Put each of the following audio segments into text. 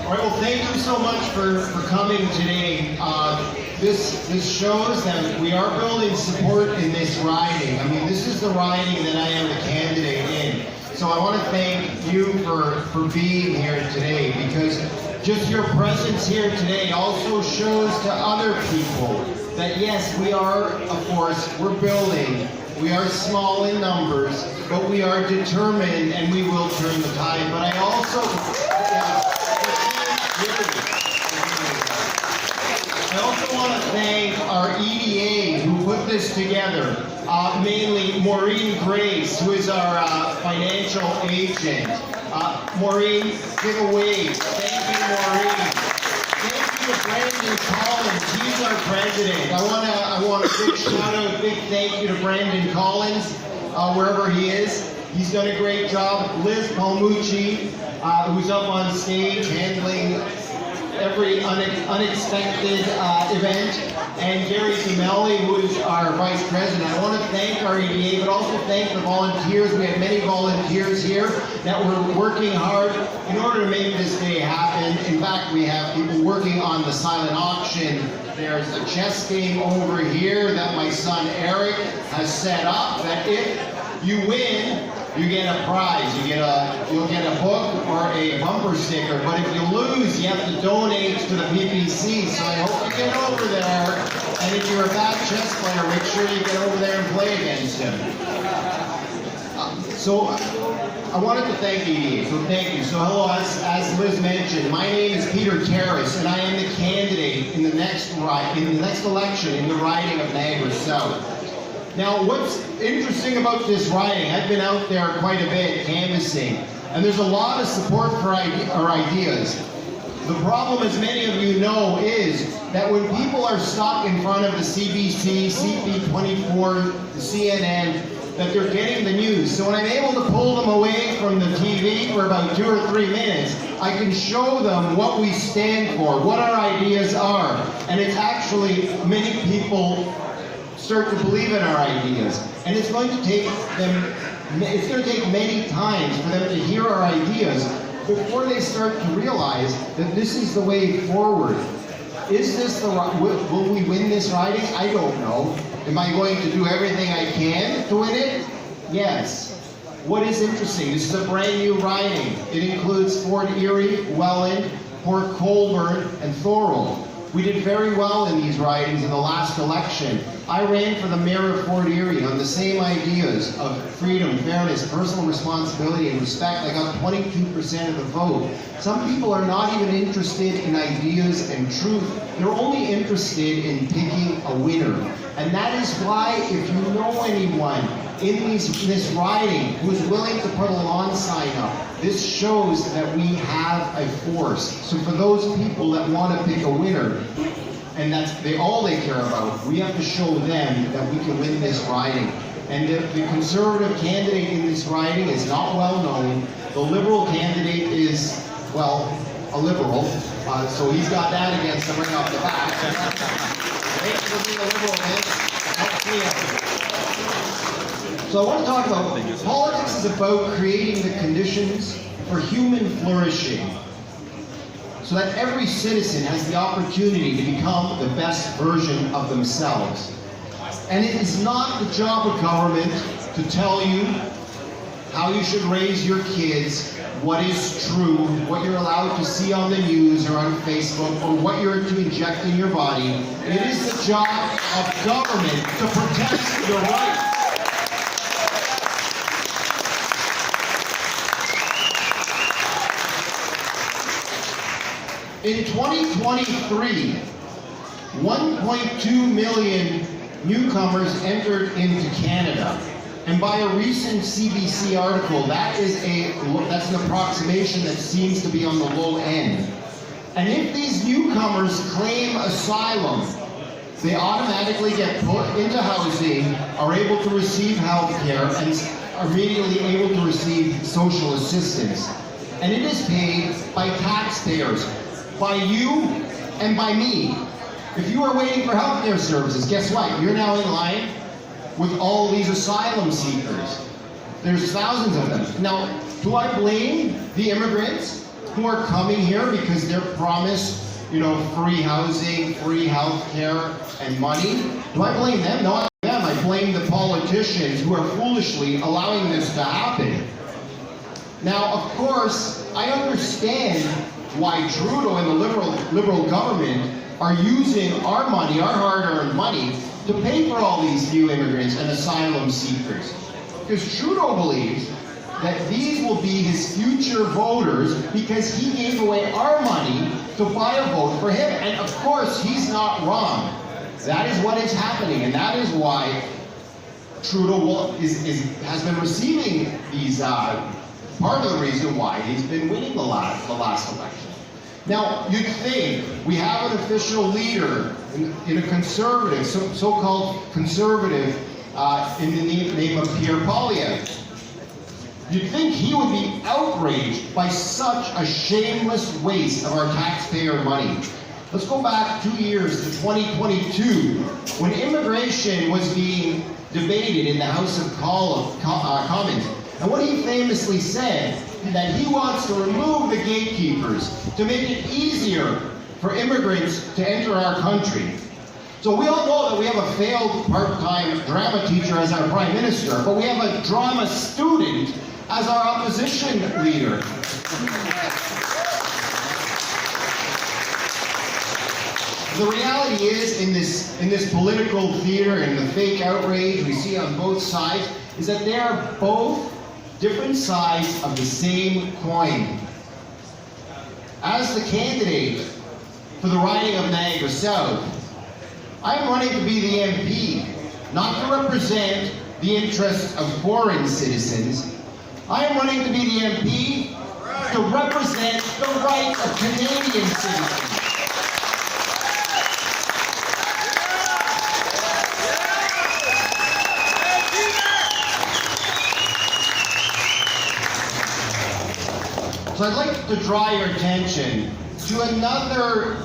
All right, well, thank you so much for coming today. This shows that we are building support in this riding. I mean, this is the riding that I am the candidate in. So I want to thank you for being here today, because just your presence here today also shows to other people that yes, we are a force, we're building, we are small in numbers, but we are determined and we will turn the tide. But I also, I also want to thank our EDA who put this together, mainly Maureen Grace, who is our financial agent. Maureen, give a wave. Thank you, Maureen. Thank you to Brandon Collins. He's our president. I want a big shout out, big thank you to Brandon Collins, wherever he is. He's done a great job. Liz Palmucci, who's up on stage handling every unexpected event, and Gary Zimelli, who is our vice president. I want to thank our EDA, but also thank the volunteers. We have many volunteers here that were working hard in order to make this day happen. In fact, we have people working on the silent auction. There's a chess game over here that my son Eric has set up, that if you win, you get a prize. You'll get a book or a bumper sticker. But if you lose, you have to donate to the PPC. So I hope you get over there. And if you're a bad chess player, make sure you get over there and play against him. So I wanted to thank EDA. So thank you. So hello, as Liz mentioned, my name is Peter Terrace, and I am the candidate in the next election in the riding of Niagara South. Now, what's interesting about this riding, I've been out there quite a bit canvassing, and there's a lot of support for our ideas. The problem, as many of you know, is that when people are stuck in front of the CBC, CP24, the CNN, that they're getting the news. So when I'm able to pull them away from the TV for about 2 or 3 minutes, I can show them what we stand for, what our ideas are. And it's actually, many people start to believe in our ideas. And it's going to take many times for them to hear our ideas before they start to realize that this is the way forward. Is this will we win this riding? I don't know. Am I going to do everything I can to win it? Yes. What is interesting, this is a brand new riding. It includes Fort Erie, Welland, Port Colborne, and Thorold. We did very well in these ridings in the last election. I ran for the mayor of Fort Erie on the same ideas of freedom, fairness, personal responsibility, and respect. I got 22% of the vote. Some people are not even interested in ideas and truth. They're only interested in picking a winner. And that is why, if you know anyone in this riding who is willing to put a lawn sign up, this shows that we have a force. So for those people that want to pick a winner, and that's all they care about, we have to show them that we can win this riding. And the Conservative candidate in this riding is not well known. The Liberal candidate is, well, a Liberal. So he's got that against him right off the bat. Thanks for being a Liberal, man. So I want to talk about, politics is about creating the conditions for human flourishing, so that every citizen has the opportunity to become the best version of themselves. And it is not the job of government to tell you how you should raise your kids, what is true, what you're allowed to see on the news or on Facebook, or what you're to inject in your body. It is the job of government to protect your rights. In 2023, 1.2 million newcomers entered into Canada. And by a recent CBC article, that's an approximation that seems to be on the low end. And if these newcomers claim asylum, they automatically get put into housing, are able to receive health care, and are immediately able to receive social assistance. And it is paid by taxpayers, by you and by me. If you are waiting for healthcare services, guess what? You're now in line with all these asylum seekers. There's thousands of them. Now, do I blame the immigrants? who are coming here because they're promised, you know, free housing, free health care, and money. Do I blame them? No, I blame them. I blame the politicians who are foolishly allowing this to happen. Now, of course, I understand why Trudeau and the liberal government are using our money, our hard-earned money, to pay for all these new immigrants and asylum seekers. Because Trudeau believes that these will be his future voters because he gave away our money to buy a vote for him. And of course, he's not wrong. That is what is happening, and that is why Trudeau has been receiving these, part of the reason why he's been winning the last election. Now, you'd think we have an official leader in a conservative, so-called conservative, in the name of Pierre Poilievre. You'd think he would be outraged by such a shameless waste of our taxpayer money. Let's go back 2 years to 2022, when immigration was being debated in the House of Commons. And what he famously said, that he wants to remove the gatekeepers to make it easier for immigrants to enter our country. So we all know that we have a failed part-time drama teacher as our prime minister, but we have a drama student as our opposition leader. The reality is, in this political theater and the fake outrage we see on both sides, is that they are both different sides of the same coin. As the candidate for the riding of Niagara South, I am running to be the MP, not to represent the interests of foreign citizens. I am running to be the MP to represent the rights of Canadian citizens. So I'd like to draw your attention to another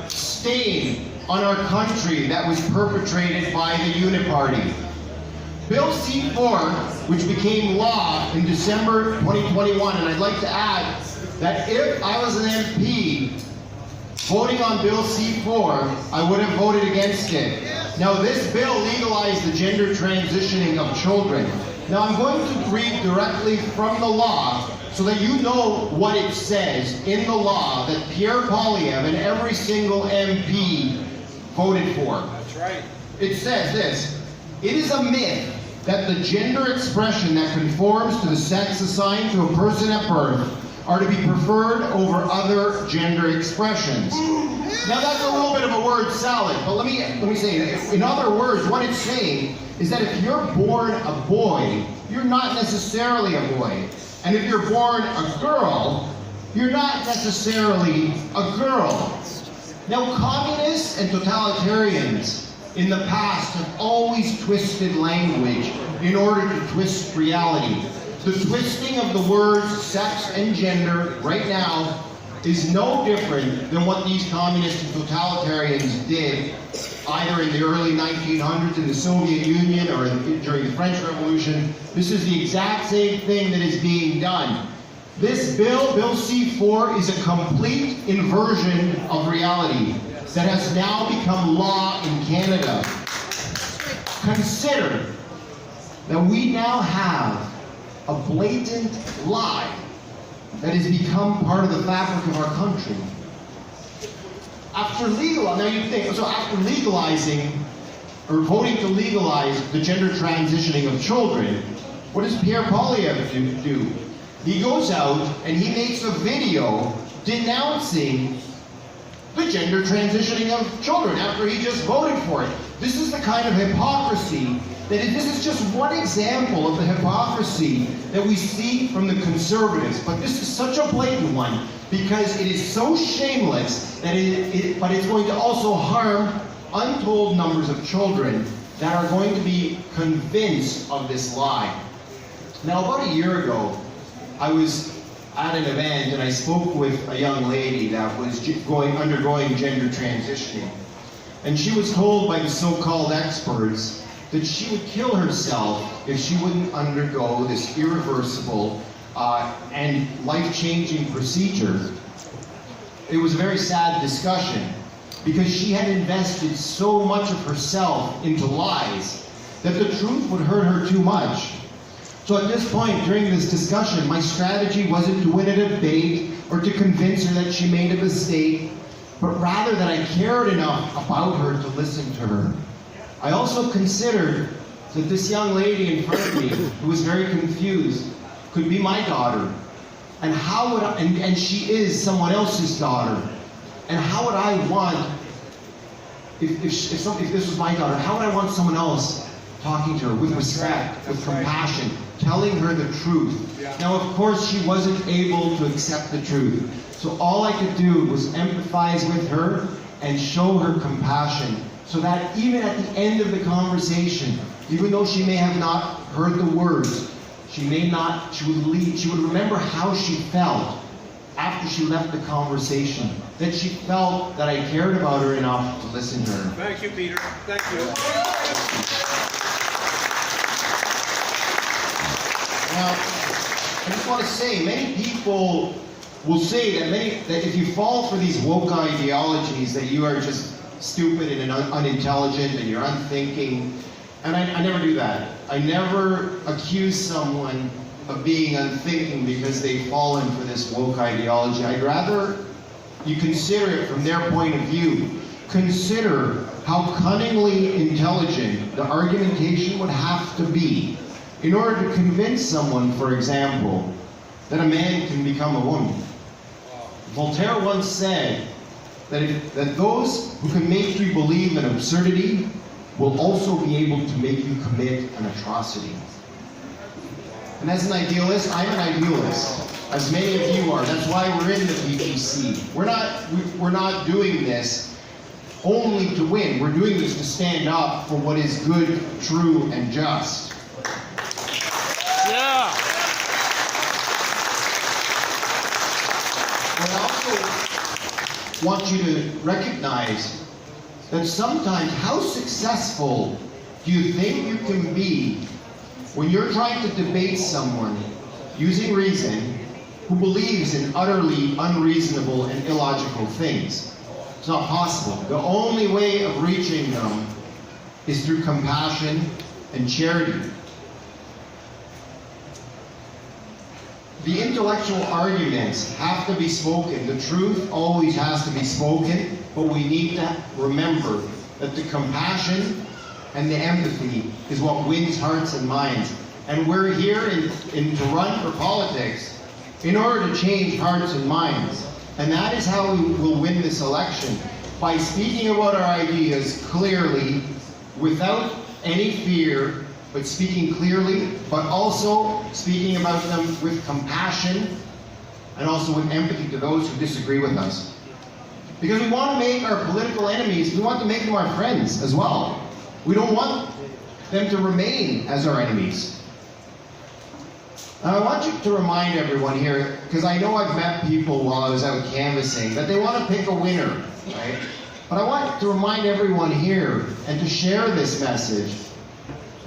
stain on our country that was perpetrated by the Uniparty. Bill C-4, which became law in December 2021, and I'd like to add that if I was an MP voting on Bill C-4, I would have voted against it. Now, this bill legalized the gender transitioning of children. Now, I'm going to read directly from the law so that you know what it says in the law that Pierre Poilievre and every single MP voted for. That's right. It says this: it is a myth that the gender expression that conforms to the sex assigned to a person at birth are to be preferred over other gender expressions. Now that's a little bit of a word salad, but let me say it. In other words, what it's saying is that if you're born a boy, you're not necessarily a boy. And if you're born a girl, you're not necessarily a girl. Now, communists and totalitarians in the past have always twisted language in order to twist reality. The twisting of the words sex and gender right now is no different than what these communists and totalitarians did either in the early 1900s in the Soviet Union or during the French Revolution. This is the exact same thing that is being done. This bill, Bill C-4, is a complete inversion of reality that has now become law in Canada. Consider that we now have a blatant lie that has become part of the fabric of our country. After legalizing or voting to legalize the gender transitioning of children, what does Pierre Poilievre do? He goes out and he makes a video denouncing the gender transitioning of children after he just voted for it. This is the kind of hypocrisy this is just one example of the hypocrisy that we see from the Conservatives. But this is such a blatant one because it is so shameless that but it's going to also harm untold numbers of children that are going to be convinced of this lie. Now, about a year ago, I was at an event and I spoke with a young lady that was undergoing gender transitioning. And she was told by the so-called experts that she would kill herself if she wouldn't undergo this irreversible and life-changing procedure, it was a very sad discussion because she had invested so much of herself into lies that the truth would hurt her too much. So at this point during this discussion, my strategy wasn't to win a debate or to convince her that she made a mistake, but rather that I cared enough about her to listen to her. I also considered that this young lady in front of me, who was very confused, could be my daughter. And how would and she is someone else's daughter. And how would I want, if this was my daughter, how would I want someone else talking to her with respect, with compassion, telling her the truth? Now, of course, she wasn't able to accept the truth. So all I could do was empathize with her and show her compassion, so that even at the end of the conversation, even though she may have not heard the words, she would remember how she felt after she left the conversation, that she felt that I cared about her enough to listen to her. Thank you, Peter. Thank you. Now, I just want to say, many people will say that if you fall for these woke ideologies, that you are just stupid and unintelligent and you're unthinking. And I never do that. I never accuse someone of being unthinking because they've fallen for this woke ideology. I'd rather you consider it from their point of view. Consider how cunningly intelligent the argumentation would have to be in order to convince someone, for example, that a man can become a woman. Voltaire once said that those who can make you believe in absurdity will also be able to make you commit an atrocity. And as an idealist, I'm an idealist, as many of you are. That's why we're in the PPC. We're not doing this only to win. We're doing this to stand up for what is good, true, and just. Yeah. But I also want you to recognize that sometimes, how successful do you think you can be when you're trying to debate someone using reason who believes in utterly unreasonable and illogical things? It's not possible. The only way of reaching them is through compassion and charity. The intellectual arguments have to be spoken. The truth always has to be spoken, but we need to remember that the compassion and the empathy is what wins hearts and minds. And we're here to run for politics in order to change hearts and minds. And that is how we will win this election, by speaking about our ideas clearly, without any fear, but speaking clearly, but also speaking about them with compassion and also with empathy to those who disagree with us. Because we want to make our political enemies, we want to make them our friends as well. We don't want them to remain as our enemies. Now, I want you to remind everyone here, because I know I've met people while I was out canvassing, that they want to pick a winner, right? But I want to remind everyone here and to share this message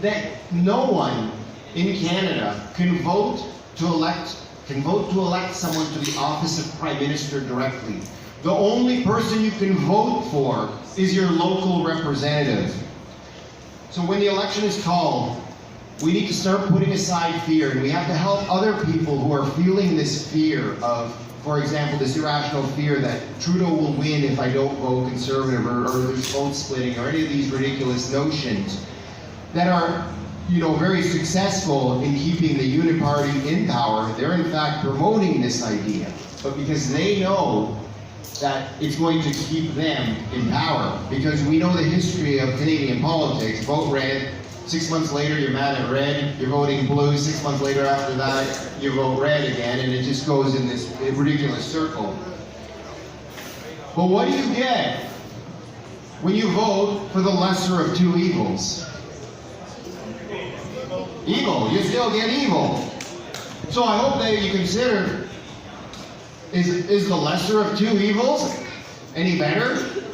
that no one in Canada can vote to elect someone to the office of Prime Minister directly. The only person you can vote for is your local representative. So when the election is called, we need to start putting aside fear, and we have to help other people who are feeling this fear of, for example, this irrational fear that Trudeau will win if I don't vote Conservative, or there's vote splitting, or any of these ridiculous notions that are, very successful in keeping the Unity Party in power. They're in fact promoting this idea, but because they know that it's going to keep them in power. Because we know the history of Canadian politics. Vote red, 6 months later you're mad at red, you're voting blue, 6 months later after that you vote red again, and it just goes in this ridiculous circle. But what do you get when you vote for the lesser of two evils? Evil. You still get evil. So I hope that you consider, is the lesser of two evils any better?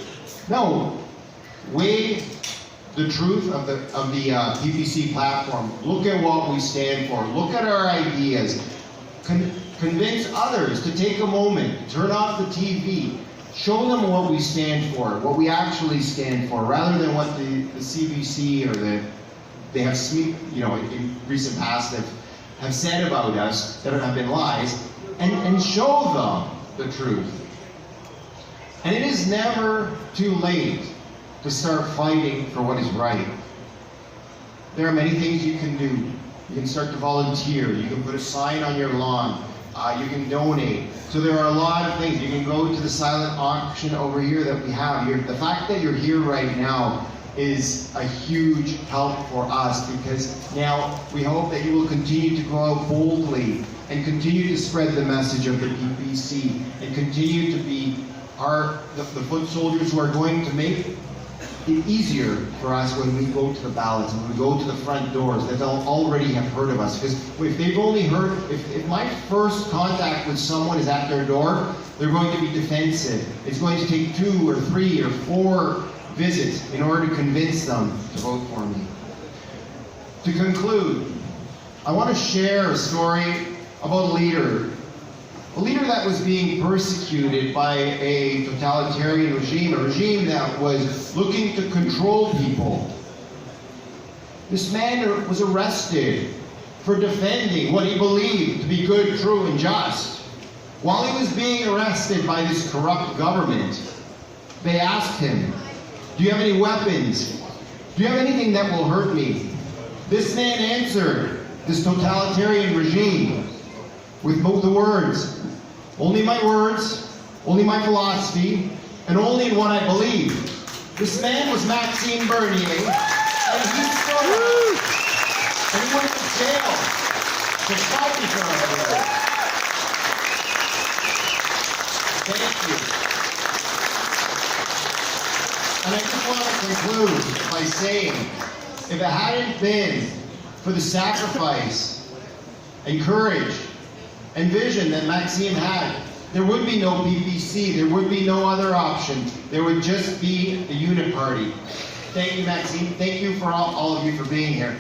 No. Weigh the truth of the PPC platform. Look at what we stand for. Look at our ideas. convince others to take a moment, turn off the TV, show them what we stand for, what we actually stand for, rather than what the CBC or they have, in recent past have said about us that have been lies, and show them the truth. And it is never too late to start fighting for what is right. There are many things you can do. You can start to volunteer. You can put a sign on your lawn. You can donate. So there are a lot of things. You can go to the silent auction over here that we have here. The fact that you're here right now is a huge help for us, because now we hope that you will continue to go out boldly and continue to spread the message of the PPC and continue to be the foot soldiers who are going to make it easier for us when we go to the ballots and when we go to the front doors, that they'll already have heard of us. Because if they've only heard, if my first contact with someone is at their door, they're going to be defensive. It's going to take 2 or 3 or 4 visits in order to convince them to vote for me. To conclude, I want to share a story about a leader that was being persecuted by a totalitarian regime, a regime that was looking to control people. This man was arrested for defending what he believed to be good, true, and just. While he was being arrested by this corrupt government, they asked him, "Do you have any weapons? Do you have anything that will hurt me?" This man answered this totalitarian regime with both the words, "Only my words, only my philosophy, and only in what I believe." This man was Maxime Bernier, and he stood up, and he went to jail to fight for us. Thank you. And I just want to conclude by saying, if it hadn't been for the sacrifice and courage and vision that Maxime had, there would be no PPC, there would be no other option. There would just be the unit party. Thank you, Maxime. Thank you for all of you for being here.